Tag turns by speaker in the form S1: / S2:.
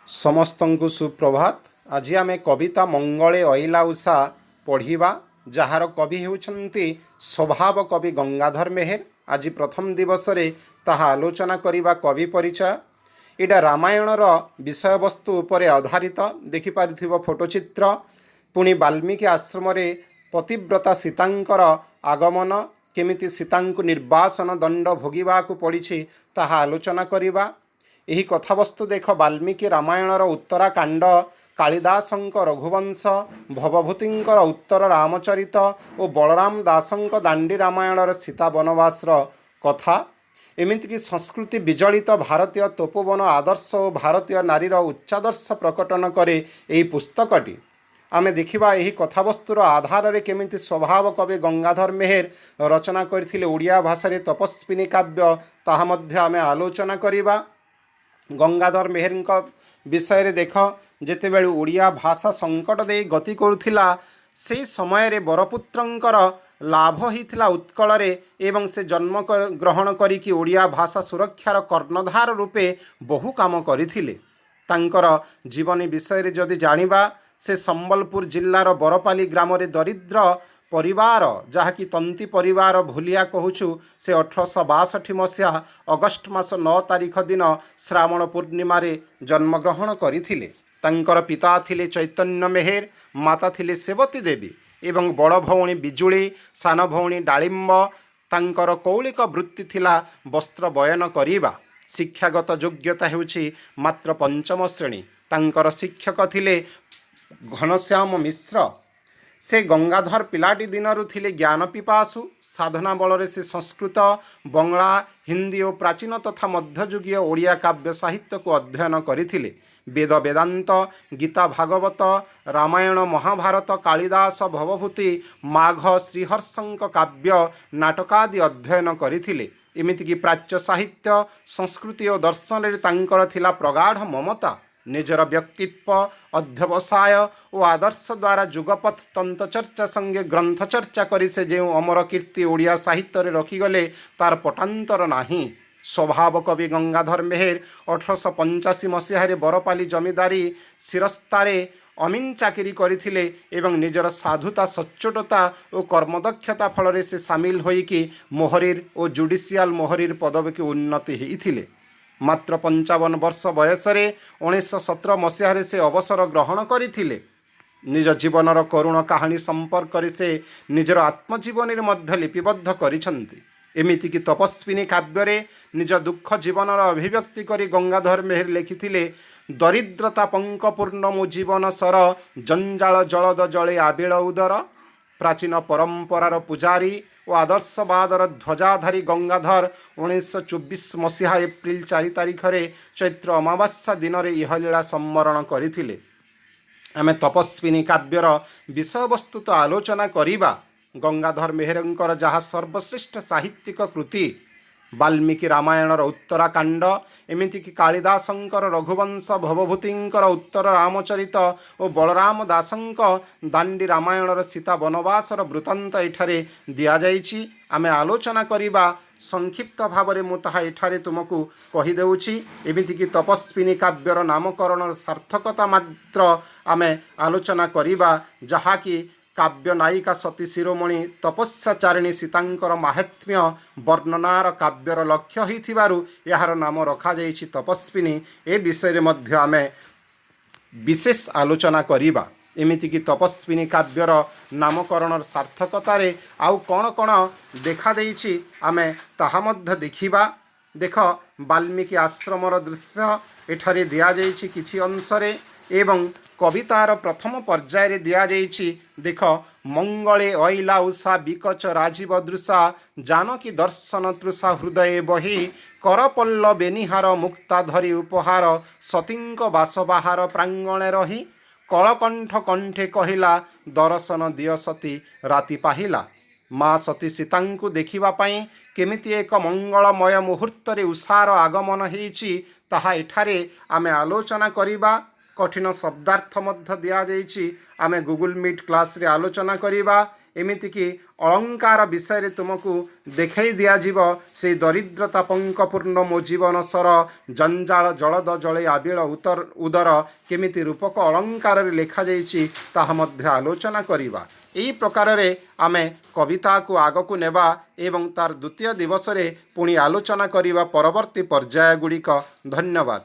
S1: ସମସ୍ତଙ୍କୁ ସୁପ୍ରଭାତ। ଆଜି ଆମେ କବିତା ମଙ୍ଗଳେ ଅଇଲା ଉଷା ପଢ଼ିବା, ଯାହାର କବି ହେଉଛନ୍ତି ସ୍ୱଭାବ କବି ଗଙ୍ଗାଧର ମେହେର। ଆଜି ପ୍ରଥମ ଦିବସରେ ତାହା ଆଲୋଚନା କରିବା କବି ପରିଚୟ। ଏଇଟା ରାମାୟଣର ବିଷୟବସ୍ତୁ ଉପରେ ଆଧାରିତ। ଦେଖିପାରୁଥିବ ଫଟୋଚିତ୍ର। ପୁଣି ବାଲ୍ମୀକି ଆଶ୍ରମରେ ପତିବ୍ରତା ସୀତାଙ୍କର ଆଗମନ, କେମିତି ସୀତାଙ୍କୁ ନିର୍ବାସନ ଦଣ୍ଡ ଭୋଗିବାକୁ ପଡ଼ିଛି ତାହା ଆଲୋଚନା କରିବା। ଏହି କଥାବସ୍ତୁ ଦେଖ ବାଲ୍ମୀକି ରାମାୟଣର ଉତ୍ତରାକାଣ୍ଡ, କାଳିଦାସଙ୍କ ରଘୁବଂଶ, ଭବଭୂତିଙ୍କର ଉତ୍ତର ରାମଚରିତ ଓ ବଳରାମ ଦାସଙ୍କ ଦାଣ୍ଡି ରାମାୟଣର ସୀତା ବନବାସର କଥା। ଏମିତିକି ସଂସ୍କୃତି ବିଜଡ଼ିତ ଭାରତୀୟ ତପୋବନ ଆଦର୍ଶ ଓ ଭାରତୀୟ ନାରୀର ଉଚ୍ଚାଦର୍ଶ ପ୍ରକଟନ କରେ ଏହି ପୁସ୍ତକଟି। ଆମେ ଦେଖିବା ଏହି କଥାବସ୍ତୁର ଆଧାରରେ କେମିତି ସ୍ୱଭାବ କବି ଗଙ୍ଗାଧର ମେହେର ରଚନା କରିଥିଲେ ଓଡ଼ିଆ ଭାଷାରେ ତପସ୍ୱିନୀ କାବ୍ୟ, ତାହା ମଧ୍ୟ ଆମେ ଆଲୋଚନା କରିବା। ଗଙ୍ଗାଧର ମେହେରଙ୍କ ବିଷୟରେ ଦେଖ, ଯେତେବେଳେ ଓଡ଼ିଆ ଭାଷା ସଙ୍କଟ ଦେଇ ଗତି କରୁଥିଲା, ସେହି ସମୟରେ ବରପୁତ୍ରଙ୍କର ଲାଭ ହୋଇଥିଲା ଉତ୍କଳରେ ଏବଂ ସେ ଜନ୍ମ ଗ୍ରହଣ କରିକି ଓଡ଼ିଆ ଭାଷା ସୁରକ୍ଷାର କର୍ଣ୍ଣଧାର ରୂପେ ବହୁ କାମ କରିଥିଲେ। ତାଙ୍କର ଜୀବନୀ ବିଷୟରେ ଯଦି ଜାଣିବା, ସେ ସମ୍ବଲପୁର ଜିଲ୍ଲାର ବରପାଲି ଗ୍ରାମରେ ଦରିଦ୍ର ପରିବାର, ଯାହାକି ତନ୍ତୀ ପରିବାର ଭୁଲିଆ କହୁଛୁ, ସେ 1862 ମସିହା ଅଗଷ୍ଟ ମାସ 9 ତାରିଖ ଦିନ ଶ୍ରାବଣ ପୂର୍ଣ୍ଣିମାରେ ଜନ୍ମଗ୍ରହଣ କରିଥିଲେ। ତାଙ୍କର ପିତା ଥିଲେ ଚୈତନ୍ୟ ମେହେର, ମାତା ଥିଲେ ସେବତୀ ଦେବୀ ଏବଂ ବଡ଼ ଭଉଣୀ ବିଜୁଳି, ସାନ ଭଉଣୀ ଡାଳିମ୍ବ। ତାଙ୍କର କୌଳିକ ବୃତ୍ତି ଥିଲା ବସ୍ତ୍ର ବୟନ କରିବା। ଶିକ୍ଷାଗତ ଯୋଗ୍ୟତା ହେଉଛି ମାତ୍ର ପଞ୍ଚମ ଶ୍ରେଣୀ। ତାଙ୍କର ଶିକ୍ଷକ ଥିଲେ ଘନଶ୍ୟାମ ମିଶ୍ର। ସେ ଗଙ୍ଗାଧର ପିଲାଟି ଦିନରୁ ଥିଲେ ଜ୍ଞାନ ପିପାସୁ। ସାଧନା ବଳରେ ସେ ସଂସ୍କୃତ, ବଙ୍ଗଳା, ହିନ୍ଦୀ ଓ ପ୍ରାଚୀନ ତଥା ମଧ୍ୟଯୁଗୀୟ ଓଡ଼ିଆ କାବ୍ୟ ସାହିତ୍ୟକୁ ଅଧ୍ୟୟନ କରିଥିଲେ। ବେଦ ବେଦାନ୍ତ, ଗୀତା ଭାଗବତ, ରାମାୟଣ ମହାଭାରତ, କାଳିଦାସ, ଭବଭୂତି, ମାଘ, ଶ୍ରୀହର୍ଷଙ୍କ କାବ୍ୟ ନାଟକାଦି ଅଧ୍ୟୟନ କରିଥିଲେ। ଏମିତିକି ପ୍ରାଚ୍ୟ ସାହିତ୍ୟ, ସଂସ୍କୃତି ଓ ଦର୍ଶନରେ ତାଙ୍କର ଥିଲା ପ୍ରଗାଢ଼ ମମତା। ନିଜର ବ୍ୟକ୍ତିତ୍ୱ, ଅଧ୍ୟବସାୟ ଓ ଆଦର୍ଶ ଦ୍ୱାରା ଯୁଗପଥ ତନ୍ତ୍ରଚର୍ଚ୍ଚା ସଙ୍ଗେ ଗ୍ରନ୍ଥଚର୍ଚ୍ଚା କରି ସେ ଯେଉଁ ଅମର କୀର୍ତ୍ତି ଓଡ଼ିଆ ସାହିତ୍ୟରେ ରଖିଗଲେ, ତାର ପଟାନ୍ତର ନାହିଁ। ସ୍ୱଭାବ କବି ଗଙ୍ଗାଧର ମେହେର 1885 ମସିହାରେ ବରପାଲି ଜମିଦାରୀ ଶିରସ୍ତାରେ ଅମିନ ଚାକିରି କରିଥିଲେ ଏବଂ ନିଜର ସାଧୁତା, ସଚ୍ଚୋଟତା ଓ କର୍ମଦକ୍ଷତା ଫଳରେ ସେ ସାମିଲ ହୋଇକି ମୋହରିର ଓ ଜୁଡ଼ିସିଆଲ ମୋହରିର ପଦବୀକୁ ଉନ୍ନତି ହୋଇଥିଲେ। ମାତ୍ର 55 ବର୍ଷ ବୟସରେ 1917 ମସିହାରେ ସେ ଅବସର ଗ୍ରହଣ କରିଥିଲେ। ନିଜ ଜୀବନର କରୁଣ କାହାଣୀ ସମ୍ପର୍କରେ ସେ ନିଜର ଆତ୍ମଜୀବନୀରେ ମଧ୍ୟ ଲିପିବଦ୍ଧ କରିଛନ୍ତି। ଏମିତିକି ତପସ୍ୱିନୀ କାବ୍ୟରେ ନିଜ ଦୁଃଖ ଜୀବନର ଅଭିବ୍ୟକ୍ତି କରି ଗଙ୍ଗାଧର ମେହେର ଲେଖିଥିଲେ, ଦରିଦ୍ରତା ପଙ୍କପୂର୍ଣ୍ଣ ମୋ ଜୀବନ ସର, ଜଞ୍ଜାଳ ଜଳଦ ଜଳେ ଆବିଳ ଉଦର। ପ୍ରାଚୀନ ପରମ୍ପରାର ପୂଜାରୀ ଓ ଆଦର୍ଶବାଦର ଧ୍ୱଜାଧାରୀ ଗଙ୍ଗାଧର 1924 ମସିହା ଏପ୍ରିଲ 4 ତାରିଖରେ ଚୈତ୍ର ଅମାବାସ୍ୟା ଦିନରେ ଇହଲୀଳା ସମ୍ମରଣ କରିଥିଲେ। ଆମେ ତପସ୍ୱିନୀ କାବ୍ୟର ବିଷୟବସ୍ତୁ ତ ଆଲୋଚନା କରିବା। ଗଙ୍ଗାଧର ମେହେରଙ୍କର ଯାହା ସର୍ବଶ୍ରେଷ୍ଠ ସାହିତ୍ୟିକ କୃତି ବାଲ୍ମୀକି ରାମାୟଣର ଉତ୍ତରାକାଣ୍ଡ, ଏମିତିକି କାଳିଦାସଙ୍କର ରଘୁବଂଶ, ଭବଭୂତିଙ୍କର ଉତ୍ତର ରାମଚରିତ ଓ ବଳରାମ ଦାସଙ୍କ ଦାଣ୍ଡି ରାମାୟଣର ସୀତା ବନବାସର ବୃତ୍ତାନ୍ତ ଏଠାରେ ଦିଆଯାଇଛି। ଆମେ ଆଲୋଚନା କରିବା। ସଂକ୍ଷିପ୍ତ ଭାବରେ ମୁଁ ତାହା ଏଠାରେ ତୁମକୁ କହିଦେଉଛି। ଏମିତିକି ତପସ୍ୱିନୀ କାବ୍ୟର ନାମକରଣର ସାର୍ଥକତା ମାତ୍ର ଆମେ ଆଲୋଚନା କରିବା, ଯାହାକି କାବ୍ୟ ନାୟିକା ସତୀ ଶିରୋମଣି ତପସ୍ୟାଚାରିଣୀ ସୀତାଙ୍କର ମାହାତ୍ମ୍ୟ ବର୍ଣ୍ଣନାର କାବ୍ୟର ଲକ୍ଷ୍ୟ ହୋଇଥିବାରୁ ଏହାର ନାମ ରଖାଯାଇଛି ତପସ୍ୱିନୀ। ଏ ବିଷୟରେ ମଧ୍ୟ ଆମେ ବିଶେଷ ଆଲୋଚନା କରିବା। ଏମିତିକି ତପସ୍ୱିନୀ କାବ୍ୟର ନାମକରଣର ସାର୍ଥକତାରେ ଆଉ କ'ଣ କ'ଣ ଦେଖାଦେଇଛି ଆମେ ତାହା ମଧ୍ୟ ଦେଖିବା। ଦେଖ, ବାଲ୍ମୀକି ଆଶ୍ରମର ଦୃଶ୍ୟ ଏଠାରେ ଦିଆଯାଇଛି କିଛି ଅଂଶରେ ଏବଂ କବିତାର ପ୍ରଥମ ପର୍ଯ୍ୟାୟରେ ଦିଆଯାଇଛି। ଦେଖ, ମଙ୍ଗଳେ ଅଇଲା ଉଷା ବିକଚ ରାଜୀବ ଦୃଶା, ଜାନକୀ ଦର୍ଶନ ତୃଷା ହୃଦୟେ ବହି, କରପଲ୍ଲ ବେନିହାର ମୁକ୍ତା ଧରି ଉପହାର, ସତୀଙ୍କ ବାସବାହାର ପ୍ରାଙ୍ଗଣେ ରହି, କଳକଣ୍ଠ କଣ୍ଠେ କହିଲା ଦର୍ଶନ ଦିଅ ସତୀ ରାତି ପାହିଲା। ମା ସତୀ ସୀତାଙ୍କୁ ଦେଖିବା ପାଇଁ କେମିତି ଏକ ମଙ୍ଗଳମୟ ମୁହୂର୍ତ୍ତରେ ଉଷାର ଆଗମନ ହୋଇଛି, ତାହା ଏଠାରେ ଆମେ ଆଲୋଚନା କରିବା। कठिन शब्दार्थ मध्य दिया जाइछि आमे गूगल मीट क्लास रे आलोचना करिबा एमिति कि अलंकार विषय रे तुमको देखै दिया जीव से दरिद्रता पंकपूर्ण मो जीवन सर जंजाल जलद जले आबिल उदर केमिति रूपक अलंकार रे लेखा जाइछि ताहा मध्य आलोचना करिबा एही प्रकार रे आमे कविता को आगकू नेबा एवं तार द्वितीय दिवस रे पुणी आलोचना करिबा परवर्ती पर्याय गुड़िक धन्यवाद।